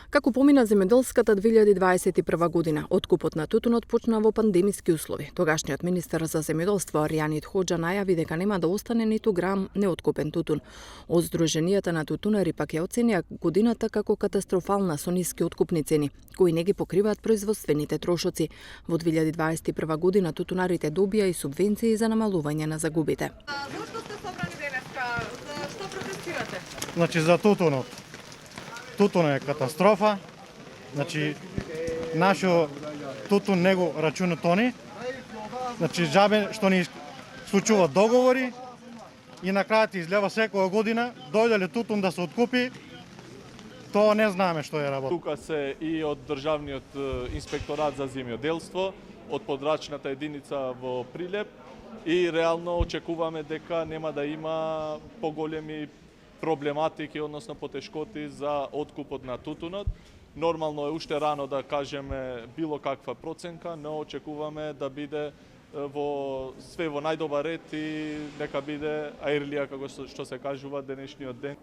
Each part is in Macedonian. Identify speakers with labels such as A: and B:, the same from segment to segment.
A: Како помина земјоделската 2021 година, откупот на тутунот почна во пандемиски услови. Тогашниот министер за земјоделство Аријанит Хоџа најави дека нема да остане ниту грам неоткупен тутун. Од Сдруженијата на тутунари пак ја оценија годината како катастрофална со ниски откупни цени, кои не ги покриваат производствените трошоци. Во 2021 година тутунарите добија и субвенции за намалување на загубите.
B: Зошто сте собрани денеска? За што протестирате?
C: Значи за тутунот. Тутун е катастрофа. Значи нашо тутун него рачунат они. Значи жабе што ни случуваат договори и на крајот излева секоја година дојде тутун да се откупи, тоа не знаеме што е работа.
D: Тука се и од Државниот инспекторат за земјоделство, од подрачната единица во Прилеп и реално очекуваме дека нема да има поголеми проблематики, односно потешкоти за откупот на тутунот. Нормално е уште рано да кажеме било каква проценка, но очекуваме да биде во све во најдобар ред и нека биде аерлија, како што се кажува денешниот ден.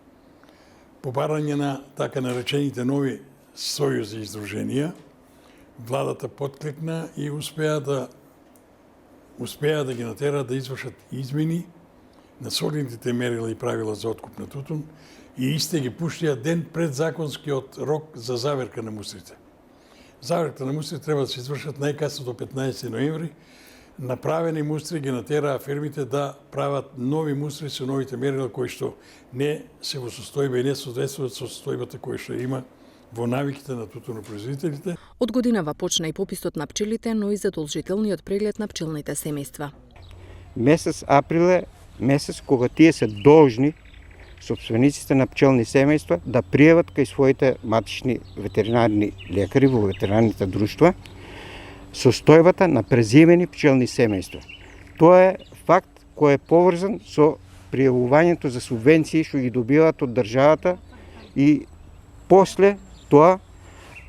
E: По барање на така наречените нови сојузи и издруженија, владата поткликна и успеа да ги натера да извршат измени на солидните мерила и правила за откуп на тутун и исте ги пуштија ден пред законскиот рок за заверка на мустрите. Заверката на мустрите треба да се извршат најкасно до 15 ноември. Направени мустри ги натераа фирмите да прават нови мустри со новите мерила кои што не се во состојба и не соодветствуваат со состојбата која што има во навиките на тутунопроизводителите.
A: Од годинава почна и пописот на пчелите, но и задолжителниот преглед на пчелните семејства.
F: Месец април е месец кога тие се должни, собствениците на пчелни семејства, да пријават кај своите матични ветеринарни лекари во ветеринарните друштва состојбата на преземени пчелни семејства. Тоа е факт кој е поврзан со пријавувањето за субвенции што ги добиваат од државата и после тоа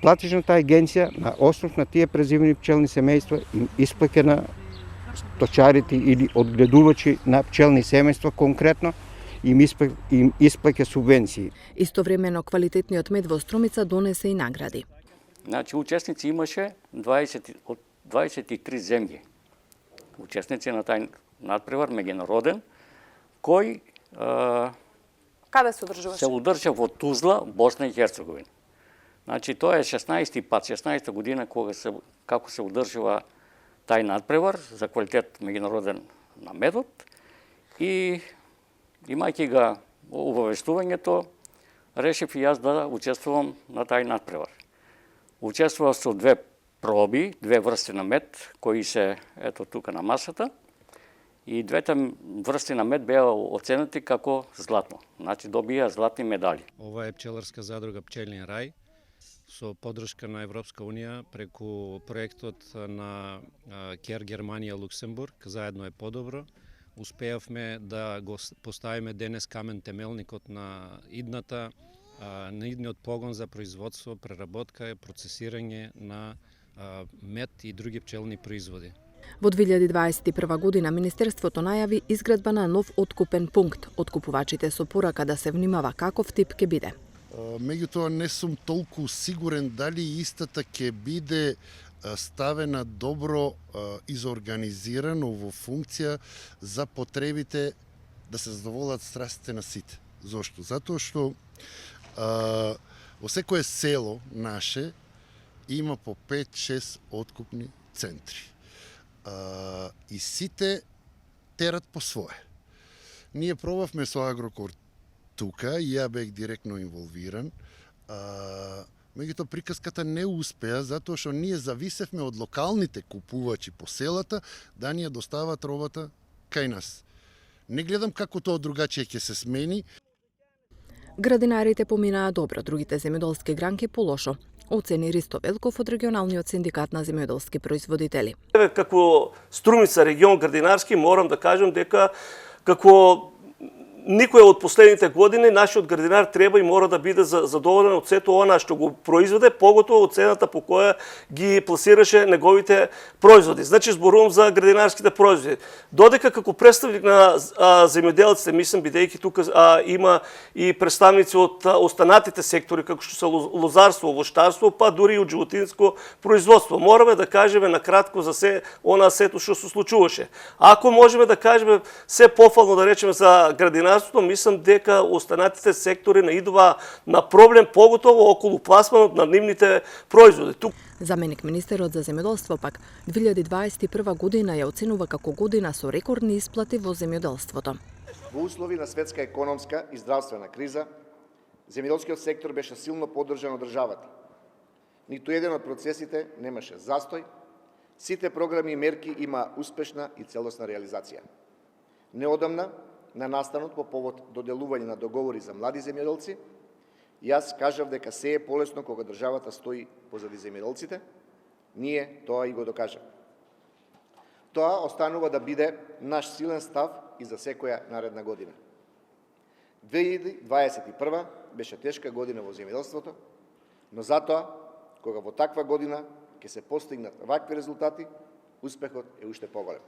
F: платежната агенција на основ на тие преземени пчелни семејства им исплаќа на сточарите или одгледувачи на пчелни семејства конкретно им исплаќа субвенции.
A: Истовремено квалитетниот мед во Струмица донесе и награди.
G: Значи учесници имаше 23 земји. Учесници на тај надпревар меѓународен кој
B: Каде се одржуваше?
G: Се одржа во Тузла, Босна и Херцеговина. Значи тоа е 16 пат, 16 година како се одржува тај надпревар за квалитет меѓународен на медот и имајќи ga обавештувањето, решив и јас да учествувам на тај надпревар. Учествував со две проби, две врсти на мед, кои се ето тука на масата, и двете врсти на мед беа оценети како златно. Значи добија златни медали.
H: Ова е пчеларска задруга Пчелниот рај со поддршка на Европска унија преку проектот на КЕР Германија Луксембург, заедно е подобро. Успеавме да го поставиме денес камен темелникот на идниот погон за производство, преработка и процесирање на мед и други пчелни производи.
A: Во 2021 година Министерството најави изградба на нов откупен пункт. Откупувачите со порака да се внимава каков тип ќе биде.
I: Меѓутоа не сум толку сигурен дали истата ќе биде ставена добро изорганизирано во функција за потребите да се задоволат страстите на сите. Зошто? Затоа што во секое село наше има по 5-6 откупни центри. И сите терат по свое. Ние пробавме со Агрокор тука и ја бех директно инволвиран. Меѓутоа приказката не успеа затоа што ние зависевме од локалните купувачи по селата да ни ја достават робата кај нас. Не гледам како тоа другачие ќе се смени.
A: Градинарите поминаа добро, другите земјоделски гранки полошо. Оцени Ристо Велков од регионалниот синдикат на земјоделски производители.
J: Како Струмица регион градинарски морам да кажам дека како никој од последните години нашиот градинар треба и мора да биде задоволен од сето она што го произведе, поготово од цената по која ги пласираше неговите производи. Значи зборувам за градинарските производи. Додека како представник на земјоделците, мислам, бидејќи тука има и представници од останатите сектори како што се лозарство, овоштарство, па дури и од животинско производство, мораме да кажеме накратко за сето што се случуваше. Ако можеме да кажеме се пофално да речеме за градинарството, мислам дека останатите сектори наидува на проблем поготово околу пласманот на нивните производи.
A: Заменик министерот за земјоделство пак 2021 година ја оценува како година со рекордни исплати во земјоделството.
K: Во услови на светска економска и здравствена криза, земјоделскиот сектор беше силно поддржан од државата. Ниту еден од процесите немаше застој, сите програми и мерки има успешна и целосна реализација. Неодамна, на настанот по повод доделување на договори за млади земјоделци, јас кажав дека се е полесно кога државата стои позади земјоделците, ние тоа и го докажа. Тоа останува да биде наш силен став и за секоја наредна година. 2021 беше тешка година во земјоделството, но затоа, кога во таква година ќе се постигнат вакви резултати, успехот е уште поголем.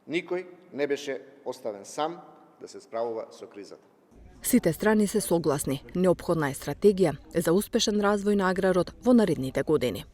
K: Никој не беше оставен сам да се справува со кризата.
A: Сите страни се согласни. Неопходна е стратегија за успешен развој на аграрот во наредните години.